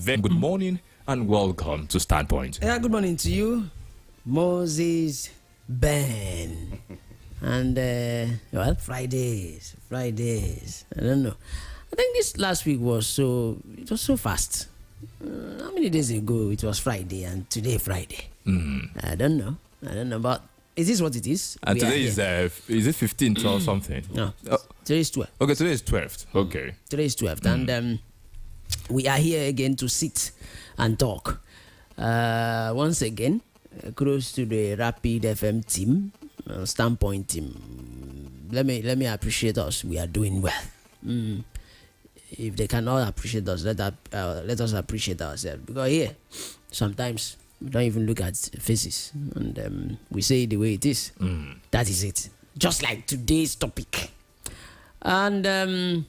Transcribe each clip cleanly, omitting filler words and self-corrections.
Very good morning and welcome to Standpoint. Yeah, good morning to you, Moses Ben. And, well, Fridays. I don't know. I think this last week was so fast. How many days ago it was Friday and today Friday? I don't know, but it is what it is. And today is it 15th or something? No, today is 12th. Okay, today is 12th. Okay. Today is 12th. And we are here again to sit and talk. Once again, close to the Rapid FM team, Standpoint team. Let me appreciate us. We are doing well. If they cannot appreciate us, let us appreciate ourselves. Because here, sometimes we don't even look at faces, and we say it the way it is. That is it. Just like today's topic. And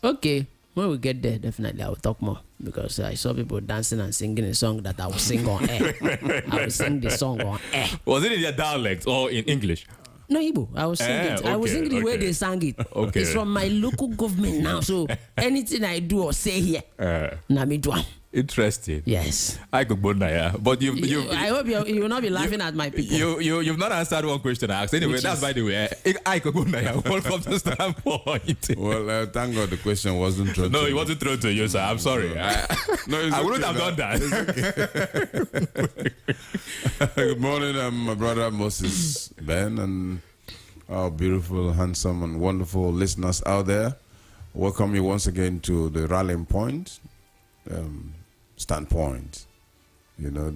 okay, when we get there, definitely I will talk more, because I saw people dancing and singing a song that I will sing on air. I will sing the song on air. Was it in their dialect or in English? No, Igbo. I was singing it. I was singing the way they sang it. Okay. It's from my local government now. So anything I do or say here, Nami do. Interesting. Yes. I could go there, but you. I hope you will not be laughing at my people. You've not answered one question I asked. Anyway, that's by the way. I could go there. Welcome to Standpoint. Well, thank God the question wasn't thrown. No, to it me. wasn't thrown to you, sir. I'm sorry. I wouldn't have done that. Good morning, my brother Moses Ben, and our beautiful, handsome, and wonderful listeners out there. Welcome you once again to the rallying point, Standpoint. You know,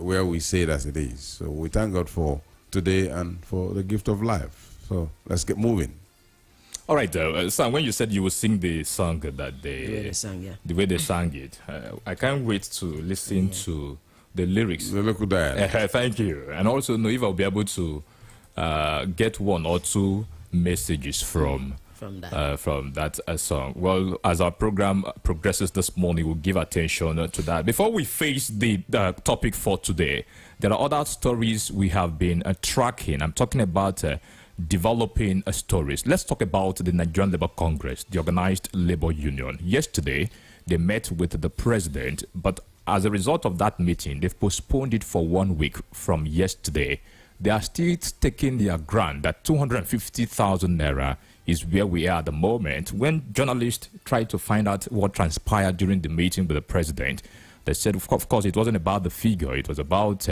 where we say it as it is. So we thank God for today and for the gift of life. So let's get moving. All right, Sam, when you said you would sing the song that The way they sang, yeah. the way they sang it, I can't wait to listen to the lyrics. The local dialect. Thank you. And also know if I'll be able to get one or two messages from that song. Well, as our program progresses this morning, we'll give attention to that. Before we face the topic for today, there are other stories we have been tracking. I'm talking about developing stories. Let's talk about the Nigerian Labour Congress, the organized labor union. Yesterday, they met with the president, but as a result of that meeting, they've postponed it for 1 week from yesterday. They are still taking their grant that 250,000 naira is where we are at the moment. When journalists tried to find out what transpired during the meeting with the president, they said, of course, it wasn't about the figure. It was about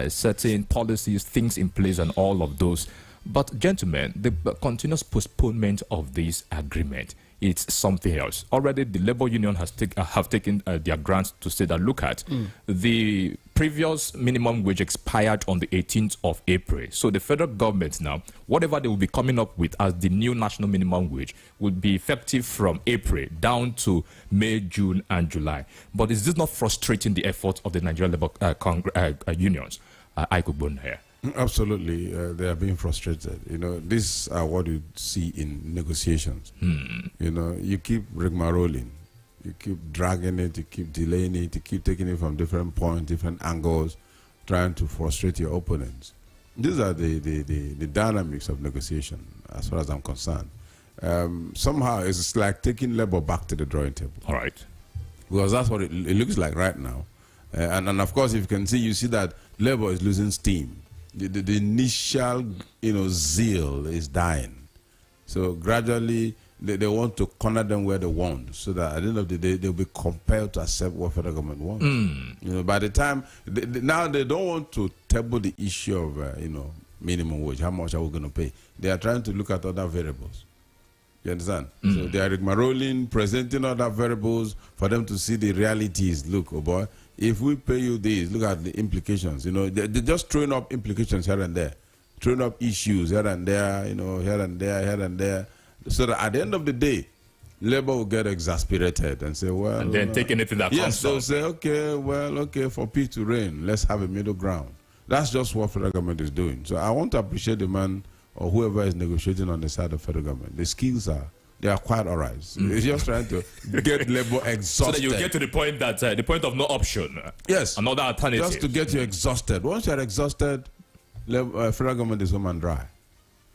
certain policies, things in place, and all of those. But, gentlemen, the continuous postponement of this agreement, it's something else. Already, the labor union have taken their grants to say that, look at, the previous minimum wage expired on the 18th of April. So the federal government now, whatever they will be coming up with as the new national minimum wage, will be effective from April down to May, June, and July. But is this not frustrating the efforts of the Nigerian labor unions? I could go here. Absolutely, they are being frustrated. You know, these are what you see in negotiations. You know, you keep rigmaroling, you keep dragging it, you keep delaying it, you keep taking it from different points, different angles, trying to frustrate your opponents. These are the dynamics of negotiation, as far as I'm concerned. Somehow, it's like taking labor back to the drawing table. All right. Because that's what it looks like right now. And of course, if you can see, you see that labor is losing steam. The initial, zeal is dying. So gradually, they want to corner them where they want, so that at the end of the day, they'll be compelled to accept what federal government wants. By the time, now they don't want to table the issue of, minimum wage. How much are we going to pay? They are trying to look at other variables. You understand? So they are rigmaroling, presenting other variables for them to see the realities. Look, oh boy, if we pay you this, look at the implications. They're just throwing up implications here and there, throwing up issues here and there, here and there, so that at the end of the day, labor will get exasperated and say, well, and then take anything that comes. Yes, they'll say, okay, for peace to reign, let's have a middle ground. That's just what federal government is doing. So I want to appreciate the man or whoever is negotiating on the side of federal government. The skills they are quite all right. It's just trying to get labor exhausted. So that you get to the point that the point of no option. Yes. Another alternative. Just to get you exhausted. Once you're exhausted, federal government is home and dry.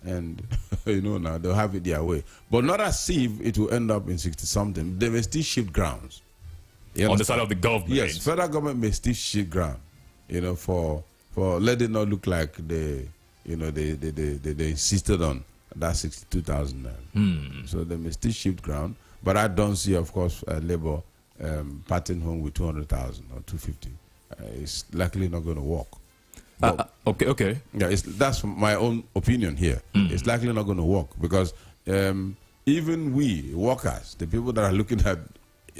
And, now they'll have it their way. But not as if it will end up in 60-something. They may still shift grounds. On the side of the government. Yes, federal government may still shift ground, for let it not look like they insisted on that 62,000 naira. So they may still shift ground, but I don't see, of course, Labour parting home with 200,000 or 250. It's likely not going to work. Okay. Yeah, that's my own opinion here. It's likely not going to work because even we workers, the people that are looking at,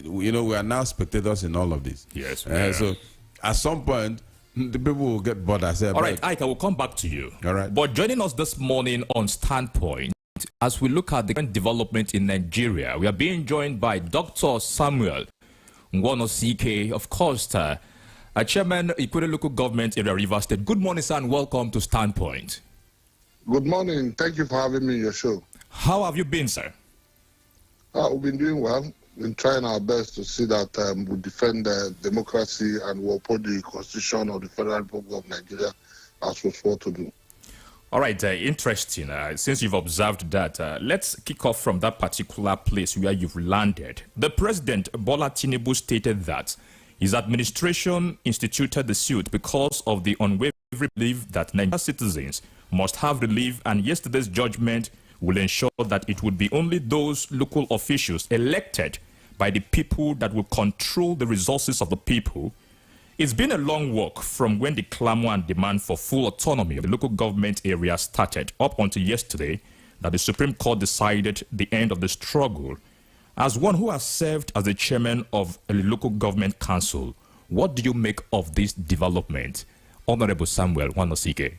we are now spectators in all of this. Yes. So at some point, the people will get bored. I said, all right, Ike, I will come back to you. All right. But joining us this morning on Standpoint, as we look at the current development in Nigeria, we are being joined by Dr. Samuel Nwonosike, of course, Chairman, Ikwerre Local Government Area, Rivers State. Good morning, sir, and welcome to Standpoint. Good morning. Thank you for having me on your show. How have you been, sir? We've been doing well. We've been trying our best to see that we defend democracy and we uphold the Constitution of the Federal Republic of Nigeria as we're supposed to do. All right, interesting. Since you've observed that, let's kick off from that particular place where you've landed. The President, Bola Tinubu, stated that his administration instituted the suit because of the unwavering belief that Nigerian citizens must have relief, and yesterday's judgment will ensure that it would be only those local officials elected by the people that will control the resources of the people. It's been a long walk from when the clamor and demand for full autonomy of the local government area started up until yesterday that the Supreme Court decided the end of the struggle. As one who has served as the chairman of a local government council, what do you make of this development? Honorable Samuel Nwonosike.